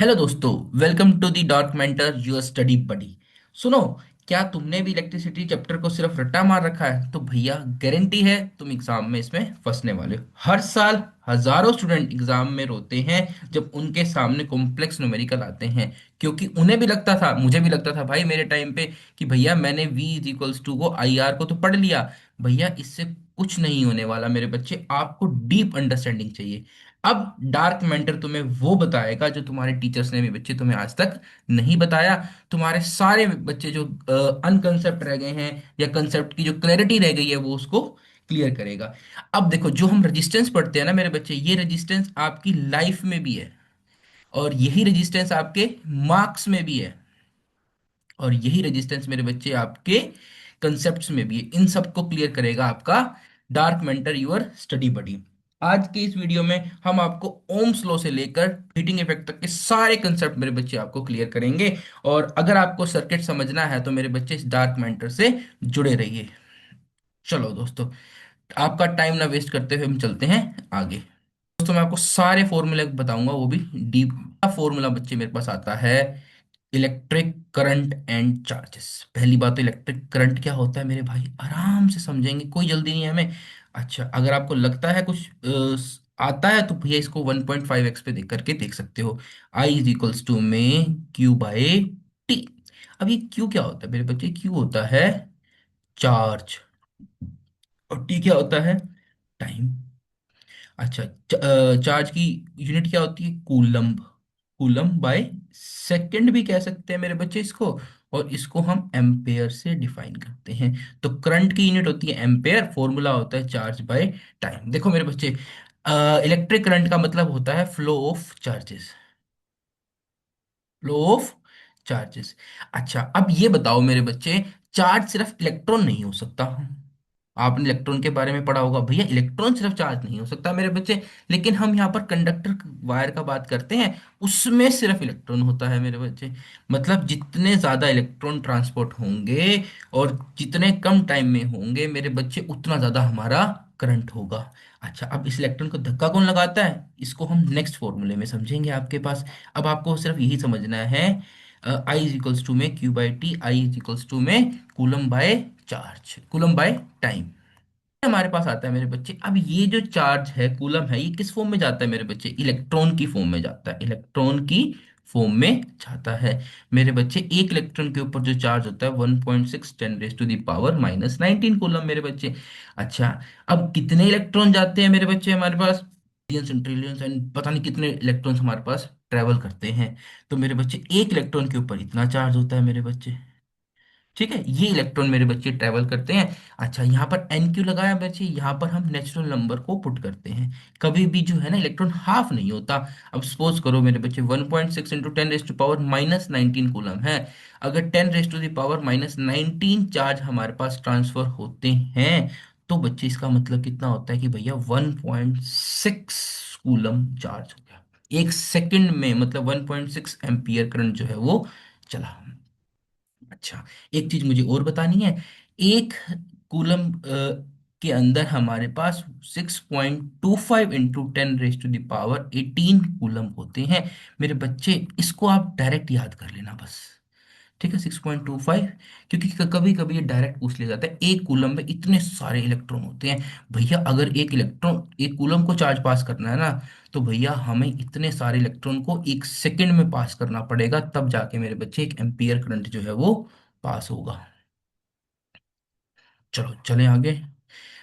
Hello दोस्तों। Welcome to the dot mentor your study buddy. सुनो, क्या तुमने भी इलेक्ट्रिसिटी चैप्टर को सिर्फ रट्टा मार रखा है तो भैया गारंटी है तुम एग्जाम में इसमें फंसने वाले हो। हर साल हजारों स्टूडेंट एग्जाम में रोते हैं जब उनके सामने कॉम्प्लेक्स न्यूमेरिकल आते हैं, क्योंकि उन्हें भी लगता था, मुझे भी लगता था भाई मेरे टाइम पे, कि भैया मैंने V इज इक्वल्स टू को आई आर को तो पढ़ लिया। भैया इससे कुछ नहीं होने वाला मेरे बच्चे, आपको डीप अंडरस्टैंडिंग चाहिए। अब डार्क मेंटर तुम्हें वो बताएगा जो तुम्हारे टीचर्स ने भी बच्चे तुम्हें आज तक नहीं बताया। तुम्हारे सारे बच्चे जो अनकंसेप्ट रह गए हैं या कंसेप्ट की जो क्लैरिटी रह गई है वो उसको क्लियर करेगा। अब देखो, जो हम रेजिस्टेंस पढ़ते हैं ना मेरे बच्चे, ये रेजिस्टेंस आपकी लाइफ में भी है, और यही रेजिस्टेंस आपके मार्क्स में भी है, और यही रेजिस्टेंस मेरे बच्चे आपके कंसेप्ट्स में भी है। इन सबको क्लियर करेगा आपका डार्क मेंटर यूर स्टडी बडी। आज के इस वीडियो में हम आपको ओम्स लॉ से लेकर हीटिंग इफेक्ट तक के सारे कंसेप्ट मेरे बच्चे आपको क्लियर करेंगे। और अगर आपको सर्किट समझना है तो मेरे बच्चे इस डार्क मेंटर से जुड़े रहिए। चलो दोस्तों, आपका टाइम ना वेस्ट करते हुए हम चलते हैं आगे। दोस्तों, मैं आपको सारे फॉर्मूले बताऊंगा, वो भी डीप। फॉर्मूला बच्चे मेरे पास आता है इलेक्ट्रिक करंट एंड चार्जेस। पहली बात तो इलेक्ट्रिक करंट क्या होता है मेरे भाई, आराम से समझेंगे, कोई जल्दी नहीं है हमें। अच्छा, अगर आपको लगता है कुछ आता है तो भैया इसको 1.5x पे देख करके देख सकते हो। I इज इक्वल्स टू में Q बाई टी। अब ये Q क्या होता है मेरे बच्चे? Q होता है चार्ज, और T क्या होता है? टाइम। अच्छा, चार्ज की यूनिट क्या होती है? कूलम्ब। कूलम्ब बाय सेकंड भी कह सकते हैं मेरे बच्चे इसको, और इसको हम एम्पेयर से डिफाइन करते हैं। तो करंट की यूनिट होती है एम्पेयर, फॉर्मूला होता है चार्ज बाय टाइम। देखो मेरे बच्चे, इलेक्ट्रिक करंट का मतलब होता है flow of charges. Flow of charges. अच्छा, अब ये बताओ मेरे बच्चे, चार्ज सिर्फ इलेक्ट्रॉन नहीं हो सकता। आपने इलेक्ट्रॉन के बारे में पढ़ा होगा, भैया इलेक्ट्रॉन सिर्फ चार्ज नहीं हो सकता मेरे बच्चे। लेकिन हम यहाँ पर कंडक्टर वायर का बात करते हैं, उसमें सिर्फ इलेक्ट्रॉन होता है मेरे बच्चे। मतलब जितने ज्यादा इलेक्ट्रॉन ट्रांसपोर्ट होंगे और जितने कम टाइम में होंगे मेरे बच्चे, उतना ज्यादा हमारा करंट होगा। अच्छा, अब इस इलेक्ट्रॉन को धक्का कौन लगाता है, इसको हम नेक्स्ट फॉर्मूले में समझेंगे आपके पास। अब आपको सिर्फ यही समझना है, आई इज इक्वल्स टू में Q by T, I is equals to में coulomb by charge, coulomb by time हमारे पास आता है मेरे बच्चे। अब ये जो चार्ज है, कूलम है, ये किस फॉर्म में जाता है मेरे बच्चे? इलेक्ट्रॉन की फॉर्म में जाता है, इलेक्ट्रॉन की फॉर्म में जाता है मेरे बच्चे। एक इलेक्ट्रॉन के ऊपर जो चार्ज होता है 1.6 ten raise to the power minus 19 coulomb मेरे बच्चे। अच्छा, अब कितने इलेक्ट्रॉन जाते हैं मेरे बच्चे हमारे पास? ट्रिलियंस एंड ट्रिलियंस एंड पता नहीं कितने इलेक्ट्रॉन्स हमारे पास ट्रेवल करते हैं। तो मेरे बच्चे, एक इलेक्ट्रॉन के ऊपर इतना चार्ज होता है मेरे बच्चे। ठीक है, ये इलेक्ट्रॉन मेरे बच्चे ट्रेवल करते हैं। अच्छा, यहाँ पर एन क्यू लगाया बच्चे, यहाँ पर हम नेचुरल नंबर को पुट करते हैं। कभी भी जो है ना, इलेक्ट्रॉन हाफ नहीं होता। अब सपोज करो मेरे बच्चे, 1.6 into ten raise to power minus 19 coulomb है। अगर 10 raise to the power minus 19 charge हमारे पास ट्रांसफर होते हैं, तो बच्चे इसका मतलब कितना होता है कि भैया 1.6 कूलम चार्ज हो गया एक सेकंड में, मतलब 1.6 एम्पियर करंट जो है वो चला। अच्छा, एक चीज मुझे और बतानी है। एक कूलम के अंदर हमारे पास 6.25 into ten raise to the power 18 coulomb होते हैं मेरे बच्चे। इसको आप डायरेक्ट याद कर लेना बस। ठीक है, 6.25, क्योंकि कभी कभी ये डायरेक्ट पूछ लिया जाता है एक कूलम में इतने सारे इलेक्ट्रॉन होते हैं। भैया अगर एक इलेक्ट्रॉन, एक कूलम को चार्ज पास करना है ना, तो भैया हमें इतने सारे इलेक्ट्रॉन को एक सेकंड में पास करना पड़ेगा, तब जाके मेरे बच्चे एक एम्पियर करंट जो है वो पास होगा। चलो चलें आगे।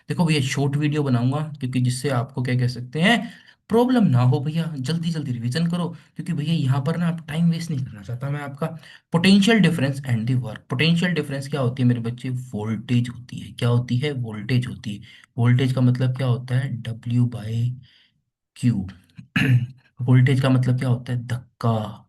देखो भैया, शॉर्ट वीडियो बनाऊंगा क्योंकि जिससे आपको क्या कह सकते हैं, प्रॉब्लम ना हो भैया, जल्दी जल्दी रिवीजन करो। क्योंकि भैया यहाँ पर ना आप टाइम वेस्ट नहीं करना चाहता मैं आपका। Potential difference and the work. Potential difference क्या होती है मेरे बच्चे? वोल्टेज होती है। क्या होती है? वोल्टेज होती है। वोल्टेज का मतलब क्या होता है? W by Q. वोल्टेज का मतलब क्या होता है? धक्का।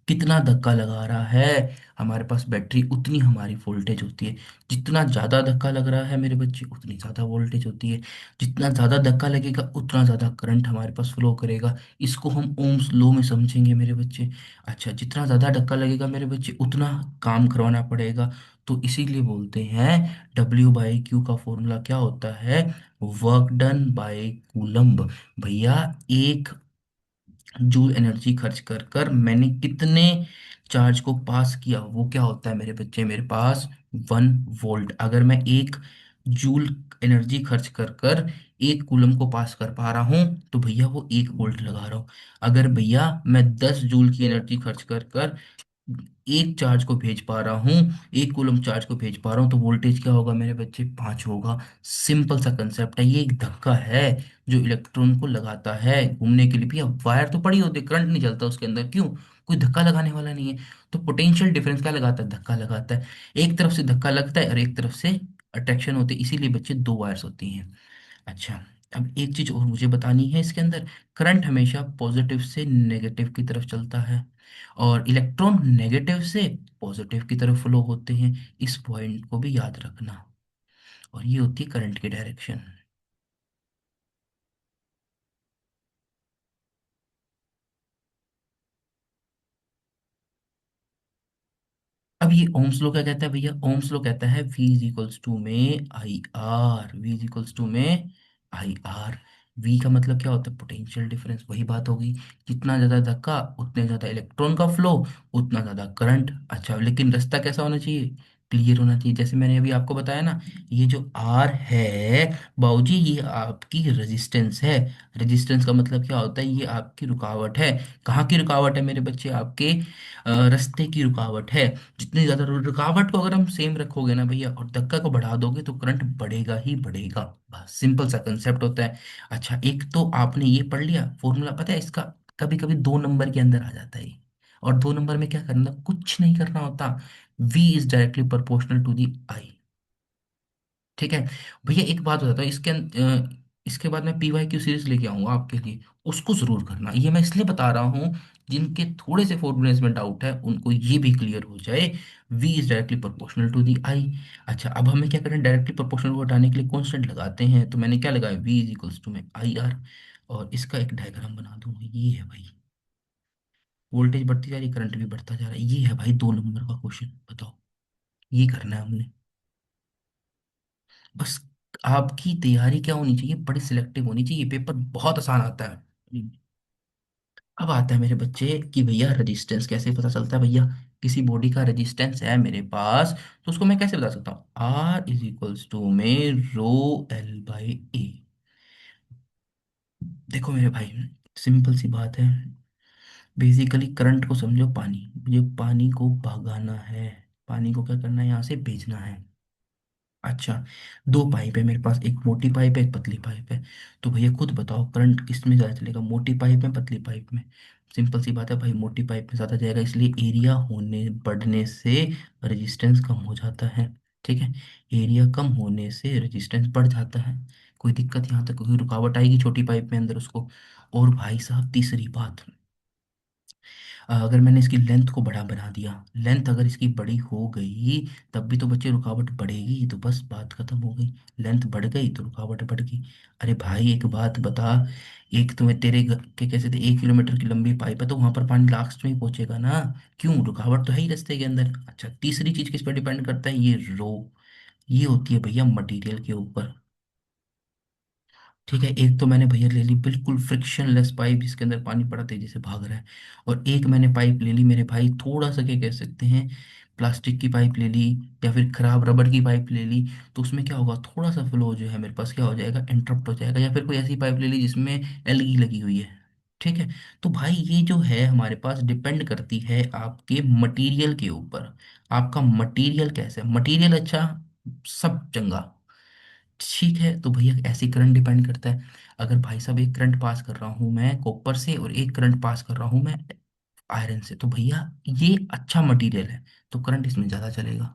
कितना धक्का लगा रहा है हमारे पास बैटरी, उतनी हमारी वोल्टेज होती है। जितना ज्यादा धक्का लग रहा है मेरे बच्चे, उतनी ज्यादा वोल्टेज होती है। जितना ज्यादा धक्का लगेगा उतना ज्यादा करंट हमारे पास फ्लो करेगा। इसको हम ओम्स लॉ में समझेंगे मेरे बच्चे। अच्छा, जितना ज्यादा धक्का लगेगा मेरे बच्चे, उतना काम करवाना पड़ेगा। तो इसीलिए बोलते हैं डब्ल्यू बाई क्यू का फॉर्मूला क्या होता है? Work done by coulomb. भैया एक जूल एनर्जी खर्च कर कर मैंने कितने चार्ज को पास किया, वो क्या होता है मेरे बच्चे, मेरे पास 1 वोल्ट। अगर मैं 1 जूल एनर्जी खर्च कर कर 1 कूलम को पास कर पा रहा हूं तो भैया वो 1 वोल्ट लगा रहा हूं। अगर भैया मैं 10 जूल की एनर्जी खर्च कर कर एक चार्ज को भेज पा रहा हूँ, 1 कूलम चार्ज को भेज पा रहा हूँ, तो वोल्टेज क्या होगा मेरे बच्चे, 5 होगा। सिंपल सा कंसेप्ट है, ये एक धक्का है जो इलेक्ट्रॉन को लगाता है घूमने के लिए। भैया वायर तो पड़ी होती है, करंट नहीं चलता उसके अंदर, क्यों, कोई धक्का लगाने वाला नहीं है। तो पोटेंशियल डिफरेंस क्या लगाता है, धक्का लगाता है। एक तरफ से धक्का लगता है और एक तरफ से अट्रैक्शन होती है, इसीलिए बच्चे दो वायर्स होती हैं। अच्छा, अब एक चीज और मुझे बतानी है इसके अंदर, करंट हमेशा पॉजिटिव से नेगेटिव की तरफ चलता है और इलेक्ट्रॉन नेगेटिव से पॉजिटिव की तरफ फ्लो होते हैं। इस पॉइंट को भी याद रखना। और ये होती है करंट की डायरेक्शन। अब ये ओम्स लो क्या कहता है भैया, ओम्स लो कहता है V इज इक्वल्स टू में I R, V is equals to में आई आर। V का मतलब क्या होता है, पोटेंशियल डिफरेंस, वही बात होगी। जितना ज्यादा धक्का उतने ज्यादा इलेक्ट्रॉन का फ्लो, उतना ज्यादा करंट। अच्छा, लेकिन रास्ता कैसा होना चाहिए, क्लियर होना चाहिए। जैसे मैंने अभी आपको बताया ना, ये जो R है बाबूजी, ये आपकी रेजिस्टेंस है। रेजिस्टेंस का मतलब क्या होता है, ये आपकी रुकावट है। कहाँ की रुकावट है मेरे बच्चे, आपके रास्ते की रुकावट है। जितनी ज्यादा रुकावट को अगर हम सेम रखोगे ना भैया और धक्का को बढ़ा दोगे तो करंट बढ़ेगा ही बढ़ेगा। बस सिंपल सा कंसेप्ट होता है। अच्छा, एक तो आपने ये पढ़ लिया फॉर्मूला, पता है इसका कभी कभी 2 नंबर के अंदर आ जाता है। और 2 नंबर में क्या करना, कुछ नहीं करना होता। V is directly proportional to the I. ठीक है भैया, एक बात बताता हूँ इसके बाद मैं PYQ सीरीज लेके आऊंगा आपके लिए, उसको जरूर करना। ये मैं इसलिए बता रहा हूँ जिनके थोड़े से फॉर्मूलेस में डाउट है उनको ये भी क्लियर हो जाए। V is directly proportional to the I. अच्छा, अब हमें क्या करें, डायरेक्टली प्रोपोर्शनल को हटाने के लिए कांस्टेंट लगाते हैं। तो मैंने क्या लगाया, V इज इक्वल्स टू में आई आर। और इसका एक डायग्राम बना दूंगा, ये है भाई, वोल्टेज बढ़ती जा रही, करंट भी बढ़ता जा रहा है। ये है भाई 2 नंबर का क्वेश्चन, बताओ। ये करना है हमने, बस। आपकी तैयारी क्या होनी चाहिए, बड़ी सिलेक्टिव होनी चाहिए, पेपर बहुत आसान आता है। अब आता है मेरे बच्चे कि भैया रेजिस्टेंस कैसे पता चलता है। भैया किसी बॉडी का रेजिस्टेंस है मेरे पास, तो उसको मैं कैसे बता सकता हूँ, R इज इक्वल्स टू में रो एल बाई ए। देखो मेरे भाई, सिंपल सी बात है। बेसिकली करंट को समझो पानी, मुझे पानी को भगाना है, पानी को क्या करना है, यहाँ से भेजना है। अच्छा, 2 पाइप है मेरे पास, एक मोटी पाइप है एक पतली पाइप है। तो भैया खुद बताओ करंट किस में ज़्यादा चलेगा, मोटी पाइप में पतली पाइप में। सिंपल सी बात है भाई, मोटी पाइप में ज़्यादा जाएगा, इसलिए एरिया होने बढ़ने से रेजिस्टेंस कम हो जाता है। ठीक है, एरिया कम होने से रेजिस्टेंस बढ़ जाता है। कोई दिक्कत यहाँ तक, कोई रुकावट आएगी छोटी पाइप में अंदर उसको। और भाई साहब तीसरी बात, अगर मैंने इसकी लेंथ को बड़ा बना दिया, लेंथ अगर इसकी बड़ी हो गई तब भी तो बच्चे रुकावट बढ़ेगी, तो बस बात खत्म हो गई। लेंथ बढ़ गई तो रुकावट बढ़ गई। अरे भाई एक बात बता, एक तुम्हें तेरे घर के कैसे थे, 1 किलोमीटर की लंबी पाइप है तो वहां पर पानी लास्ट में ही पहुंचेगा ना, क्यों, रुकावट तो है ही रास्ते के अंदर। अच्छा, तीसरी चीज किस पर डिपेंड करता है, ये रो, ये होती है भैया मटेरियल के ऊपर। ठीक है, एक तो मैंने भैया ले ली बिल्कुल फ्रिक्शनलेस पाइप जिसके अंदर पानी बड़ा तेजी से भाग रहा है, और एक मैंने पाइप ले ली मेरे भाई थोड़ा सा क्या कह सकते हैं, प्लास्टिक की पाइप ले ली या फिर खराब रबड़ की पाइप ले ली। तो उसमें क्या होगा, थोड़ा सा फ्लो जो है मेरे पास क्या हो जाएगा, इंटरप्ट हो जाएगा। या फिर कोई ऐसी पाइप ले ली जिसमें एलगी लगी हुई है। ठीक है, तो भाई ये जो है हमारे पास डिपेंड करती है आपके मटेरियल के ऊपर। आपका मटेरियल कैसा है, मटेरियल अच्छा, सब चंगा। ठीक है, तो भैया ऐसे करंट डिपेंड करता है। अगर भाई साहब एक करंट पास कर रहा हूं मैं कॉपर से और एक करंट पास कर रहा हूं मैं आयरन से, तो भैया ये अच्छा मटेरियल है तो करंट इसमें ज्यादा चलेगा।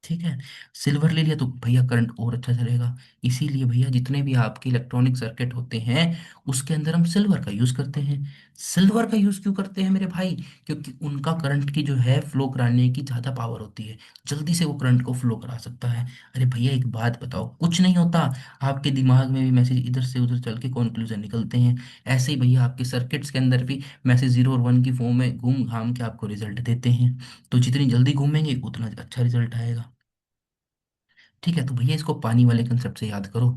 ठीक है, सिल्वर ले लिया तो भैया करंट और अच्छा चलेगा। इसीलिए भैया जितने भी आपके इलेक्ट्रॉनिक सर्किट होते हैं उसके अंदर हम सिल्वर का यूज करते हैं। सिल्वर का यूज क्यों करते हैं मेरे भाई, क्योंकि उनका करंट की जो है फ्लो कराने की ज्यादा पावर होती है, जल्दी से वो करंट को फ्लो करा सकता है। अरे भैया एक बात बताओ, कुछ नहीं होता, आपके दिमाग में भी मैसेज इधर से उधर चल के कंक्लूजन निकलते हैं। ऐसे ही भैया आपके सर्किट्स के अंदर भी मैसेज 0 और 1 की फॉर्म में घूम घाम के आपको रिजल्ट देते हैं। तो जितनी जल्दी घूमेंगे उतना अच्छा रिजल्ट आएगा। ठीक है, तो भैया इसको पानी वाले कंसेप्ट से याद करो,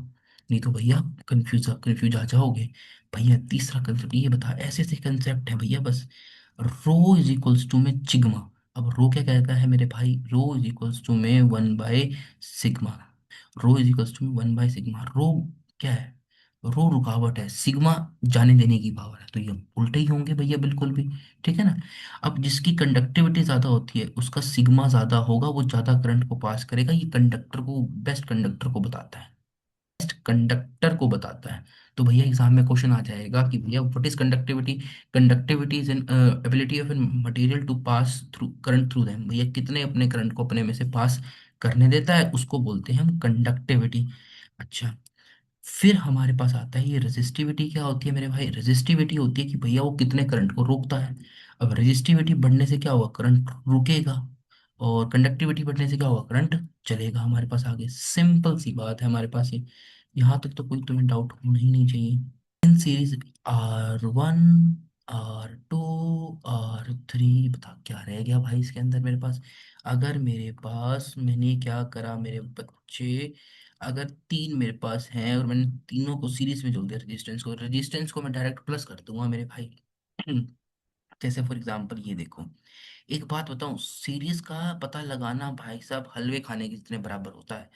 नहीं तो भैया कंफ्यूज कंफ्यूज आ जाओगे। भैया तीसरा कंसेप्ट ये बता, ऐसे ऐसे कंसेप्ट है भैया बस। रो इज इक्वल्स टू में सिग्मा। अब रो क्या कहता है मेरे भाई, रो इज इक्वल्स टू में 1/सिग्मा। रो इज इक्वल्स टू में 1/सिग्मा। रो क्या है, रो रुकावट है, सिग्मा जाने देने की पावर है, तो ये उल्टे ही होंगे भैया बिल्कुल भी। ठीक है ना। अब जिसकी कंडक्टिविटी ज्यादा होती है उसका सिग्मा ज्यादा होगा, वो ज्यादा करंट को पास करेगा, ये कंडक्टर को, बेस्ट कंडक्टर को बताता है, कंडक्टर को बताता है। तो भैया एग्जाम में क्वेश्चन आ जाएगा कि भैया what is conductivity. Conductivity is an ability of an material to pass through current through them. भैया कितने अपने करंट को अपने में से पास करने देता है, उसको बोलते हैं हम कंडक्टिविटी। अच्छा, फिर हमारे पास आता है ये रेजिस्टिविटी। क्या होती है मेरे भाई, रेजिस्टिविटी होती है कि भैया वो कितने करंट को रोकता है। अब रेजिस्टिविटी बढ़ने से क्या होगा, करंट रुकेगा, और कंडक्टिविटी बढ़ने से क्या होगा, करंट चलेगा हमारे पास आगे। सिंपल सी बात है हमारे पास ये। यहाँ तक तो कोई तुम्हें डाउट होना ही नहीं चाहिए। In series R1, R2, R3, बता क्या रह गया भाई इसके अंदर मेरे पास। अगर मेरे पास, मैंने क्या करा मेरे बच्चे, अगर तीन मेरे पास हैं और मैंने तीनों को सीरीज में जोड़ दिया, रेजिस्टेंस को मैं डायरेक्ट प्लस कर दूंगा मेरे भाई। जैसे फॉर एग्जांपल ये देखो, एक बात बताऊं, सीरीज का पता लगाना भाई साहब हलवे खाने के जितने बराबर होता है।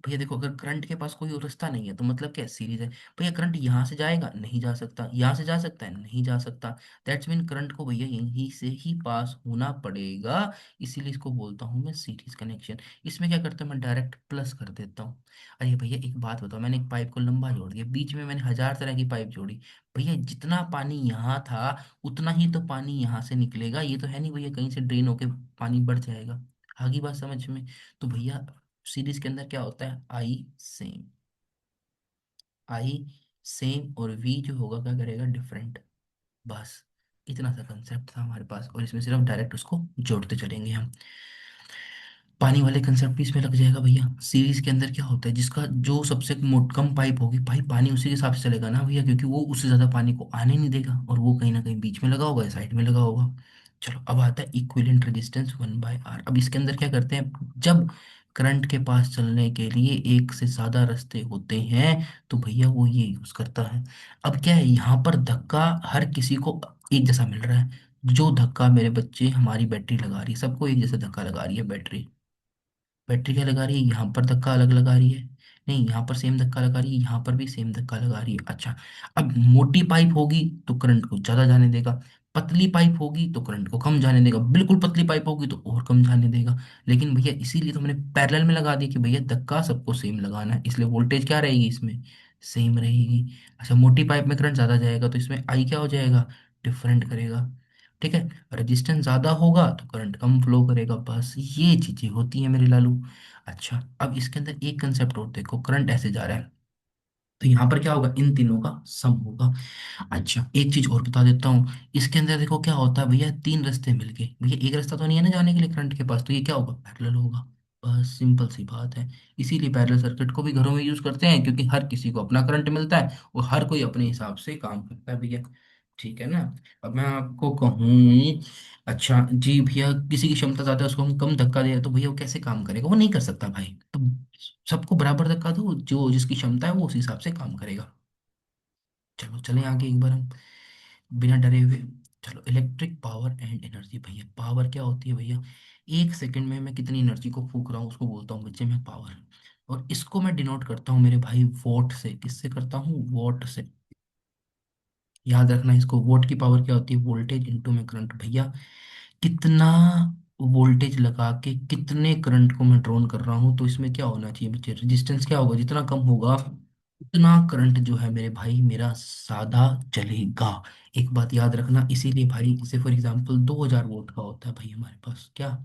भैया देखो, अगर करंट के पास कोई और रास्ता नहीं है तो मतलब क्या सीरीज है। भैया करंट यहाँ से जाएगा, नहीं जा सकता, यहाँ से जा सकता है, नहीं जा सकता। दैट्स मीन करंट को भैया यहीं से ही पास होना पड़ेगा। इसीलिए इसको बोलता हूँ मैं सीरीज कनेक्शन। इसमें क्या करता हूँ, मैं डायरेक्ट प्लस कर देता हूँ। अरे भैया एक बात बताओ, मैंने एक पाइप को लंबा जोड़ दिया, बीच में मैंने 1000 तरह की पाइप जोड़ी। भैया जितना पानी यहाँ था उतना ही तो पानी यहाँ से निकलेगा, ये तो है नहीं भैया कहीं से ड्रेन होके पानी बढ़ जाएगा। आगे बात समझ में। तो भैया सीरीज के अंदर क्या होता है, आई सेम, आई सेम, और वी जो होगा क्या करेगा, डिफरेंट। बस इतना सा कंसेप्ट था हमारे पास, और इसमें सिर्फ डायरेक्ट उसको जोड़ते चलेंगे हम। पानी वाले कंसेप्ट भी इसमें लग जाएगा भैया। सीरीज के अंदर क्या होता है, जिसका जो सबसे मोट कम पाइप होगी भाई, पानी उसी के हिसाब से चलेगा ना भैया, क्योंकि वो उससे ज्यादा पानी को आने नहीं देगा, और वो कहीं ना कहीं बीच में लगा होगा या साइड में लगा होगा। चलो अब आता है इक्विवेलेंट रेजिस्टेंस 1/R। अब इसके अंदर क्या करते हैं, जब करंट के पास चलने के लिए एक से ज्यादा रास्ते होते हैं तो भैया वो ये यूज करता है। अब क्या है, यहाँ पर धक्का हर किसी को एक जैसा मिल रहा है। जो धक्का मेरे बच्चे हमारी बैटरी लगा रही है, सबको एक जैसा धक्का लगा रही है बैटरी। बैटरी क्या लगा रही है, यहाँ पर धक्का अलग लगा रही है, नहीं यहाँ पर सेम धक्का लगा रही है, यहाँ पर भी सेम धक्का लगा रही है। अच्छा, अब मोटी पाइप होगी तो करंट को ज्यादा जाने देगा, पतली पाइप होगी तो करंट को कम जाने देगा, बिल्कुल पतली पाइप होगी तो और कम जाने देगा। लेकिन भैया इसीलिए तो मैंने पैरेलल में लगा दी कि भैया धक्का सबको सेम लगाना है, इसलिए वोल्टेज क्या रहेगी इसमें, सेम रहेगी। अच्छा, मोटी पाइप में करंट ज्यादा जाएगा तो इसमें आई क्या हो जाएगा, डिफरेंट करेगा। ठीक है, रेजिस्टेंस ज्यादा होगा तो करंट कम फ्लो करेगा, बस ये चीजें होती हैं मेरे लालू। अच्छा, अब इसके अंदर एक कंसेप्ट और देखो, करंट ऐसे जा रहा है तो यहाँ पर क्या होगा, इन तीनों का सम होगा। अच्छा, एक चीज और बता देता हूँ, इसके अंदर देखो क्या होता है भैया, तीन रास्ते मिलके, भैया एक रास्ता तो नहीं है ना जाने के लिए करंट के पास, तो ये क्या होगा, पैरेलल होगा। बस सिंपल सी बात है। इसीलिए पैरेलल सर्किट को भी घरों में यूज करते हैं, क्योंकि हर किसी को अपना करंट मिलता है और हर कोई अपने हिसाब से काम करता है भैया। ठीक है ना। अब मैं आपको कहूँ, अच्छा जी भैया, किसी की क्षमता ज्यादा है उसको हम कम धक्का दे तो भैया वो कैसे काम करेगा, वो नहीं कर सकता भाई। तो सबको बराबर धक्का दो, जो जिसकी क्षमता है वो उस हिसाब से काम करेगा। चलो चलें आगे एक बार हम, बिना डरे हुए। चलो, इलेक्ट्रिक पावर एंड एनर्जी। भैया पावर क्या होती है भैया, एक सेकंड में मैं कितनी एनर्जी को फूक रहा हूँ उसको बोलता हूँ बच्चे मैं पावर। और इसको मैं डिनोट करता हूँ मेरे भाई वॉट से। किससे करता हूँ, वॉट से। याद रखना इसको, वोल्ट की पावर क्या होती है, वोल्टेज इंटू में करंट। भैया कितना वोल्टेज लगा के कितने करंट को मैं ड्रॉन कर रहा हूँ, तो इसमें क्या होना चाहिए बच्चे, रेजिस्टेंस क्या होगा, जितना कम होगा उतना करंट जो है मेरे भाई मेरा सादा चलेगा। एक बात याद रखना, इसीलिए भाई जैसे फॉर एग्जांपल 2000 वोल्ट का होता है भाई हमारे पास क्या,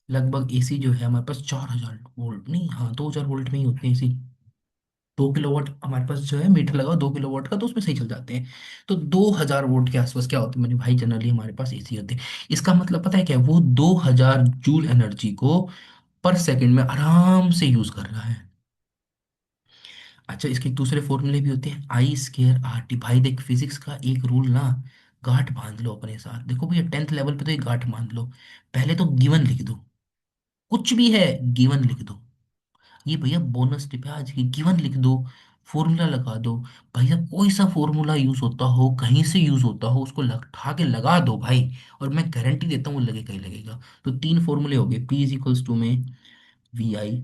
लगभग एसी जो है हमारे पास 4000 वोल्ट, नहीं हाँ 2000 वोल्ट में ही होते हैं एसी। 2 किलोवाट हमारे पास जो है मीटर लगा 2 किलोवाट का, तो उसमें सही चल जाते हैं। तो 2000 वोल्ट के आसपास क्या होते हैं मेरे भाई, जनरली हमारे पास एसी होते हैं। इसका मतलब पता है क्या है? वो 2000 जूल एनर्जी को पर सेकंड में आराम से यूज कर रहा है। अच्छा, इसके दूसरे फॉर्मूले भी होते हैं, I² RT। भाई देख, फिजिक्स का एक रूल ना, गांठ बांध लो अपने साथ। देखो भैया 10th लेवल पे तो एक गांठ बांध लो, पहले तो गिवन लिख दो, कुछ भी है गिवन लिख दो। ये भैया बोनस टिप है आज की, गिवन लिख दो। फॉर्मूला लगा दो। भैया कोई सा फॉर्मूला यूज होता हो, कहीं से यूज होता हो, उसको उठा के लगा दो भाई, और मैं गारंटी देता हूँ वो लगेगा ही लगेगा। तो तीन फॉर्मूले हो गए, पी इज इक्वल्स टू में वी आई,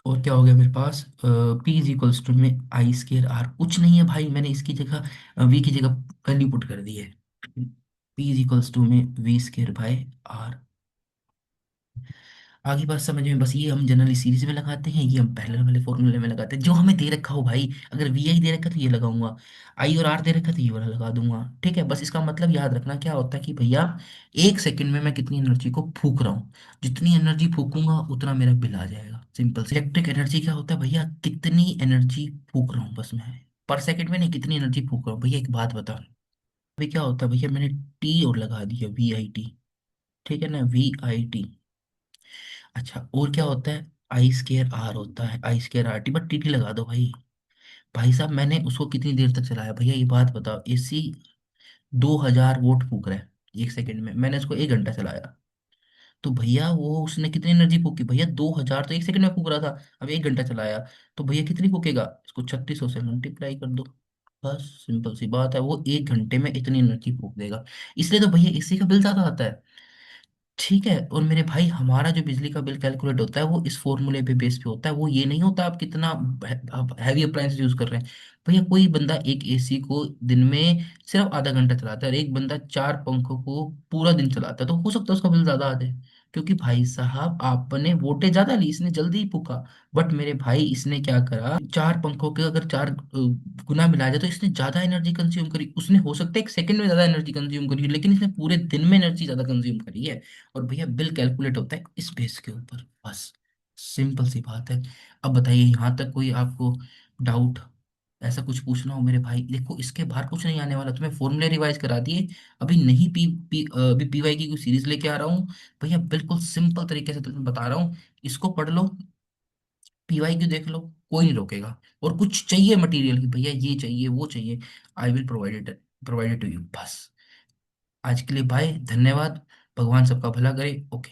और क्या हो गया मेरे पास, पी इज इक्वल्स टू में आई स्केयर आर। कुछ नहीं है भाई, मैंने इसकी जगह वी की जगह वैल्यू पुट कर दी है। पी इज इक्वल्स टू में वी स्केयर बाय आर। आगे बात समझ में, बस ये हम जनरली सीरीज में लगाते हैं, ये हम पैरेलल वाले फॉर्मूले में लगाते हैं, जो हमें दे रखा हो भाई। अगर वी आई दे रखा है तो ये लगाऊंगा, आई और आर दे रखा है तो ये वाला लगा दूंगा। ठीक है, बस इसका मतलब याद रखना क्या होता है कि भैया 1 सेकंड में मैं कितनी एनर्जी को फूक रहा हूँ, जितनी एनर्जी फूकूंगा उतना मेरा बिल आ जाएगा। सिंपल से इलेक्ट्रिक एनर्जी क्या होता है भैया, कितनी एनर्जी फूक रहा हूँ बस मैं, पर सेकंड में नहीं, कितनी एनर्जी फूक रहा हूँ। भैया एक बात बता, अभी क्या होता है भैया, मैंने टी और लगा दिया, वी आई टी। ठीक है ना, वी आई टी। अच्छा, और क्या होता है, आई स्केयर आर होता है, I square R T, but T T लगा दो भाई। भाई साहब मैंने उसको कितनी देर तक चलाया भैया, ये बात बताओ। एसी 2000 वोट फूक रहा है 1 सेकंड में, मैंने उसको 1 घंटा चलाया, तो भैया वो उसने कितनी एनर्जी फूकी भैया, 2000 तो 1 सेकंड में फूक रहा था, अब 1 घंटा चलाया, तो भैया कितनी फूकेगा, इसको 3600 से मल्टीप्लाई कर दो। बस सिंपल सी बात है, वो 1 घंटे में इतनी एनर्जी फूक देगा। इसलिए तो भैया एसी का बिल ज्यादा आता है। ठीक है, और मेरे भाई हमारा जो बिजली का बिल कैलकुलेट होता है वो इस फॉर्मूले पे बेस पे होता है, वो ये नहीं होता आप कितना हैवी अप्लायंस यूज कर रहे हैं। भैया कोई बंदा एक एसी को दिन में सिर्फ आधा घंटा चलाता है, और एक बंदा 4 पंखों को पूरा दिन चलाता है, तो हो सकता है उसका बिल ज्यादा आ जाए। क्योंकि भाई साहब आपने वोल्टेज ज्यादा ली, इसने जल्दी ही फूका। बट मेरे भाई इसने क्या करा, 4 पंखों के अगर 4 गुना मिला जाए तो इसने ज्यादा एनर्जी कंज्यूम करी। उसने हो सकता है 1 सेकंड में ज्यादा एनर्जी कंज्यूम करी हो, लेकिन इसने पूरे दिन में एनर्जी ज्यादा कंज्यूम करी है। और भैया बिल कैलकुलेट होता है इस बेस के ऊपर, बस सिंपल सी बात है। अब बताइए यहाँ तक कोई आपको डाउट, ऐसा कुछ पूछना हो मेरे भाई, देखो इसके बाहर कुछ नहीं आने वाला, तुम्हें फॉर्मूले रिवाइज करा दिए। अभी नहीं अभी पीवाई की कोई सीरीज लेके आ रहा हूँ भैया, बिल्कुल सिंपल तरीके से तुम्हें बता रहा हूँ। इसको पढ़ लो, पीवाई क्यू देख लो, कोई नहीं रोकेगा। और कुछ चाहिए मटेरियल की भैया, ये चाहिए वो चाहिए, I will provide to you. बस आज के लिए बाय, धन्यवाद, भगवान सबका भला करे, ओके।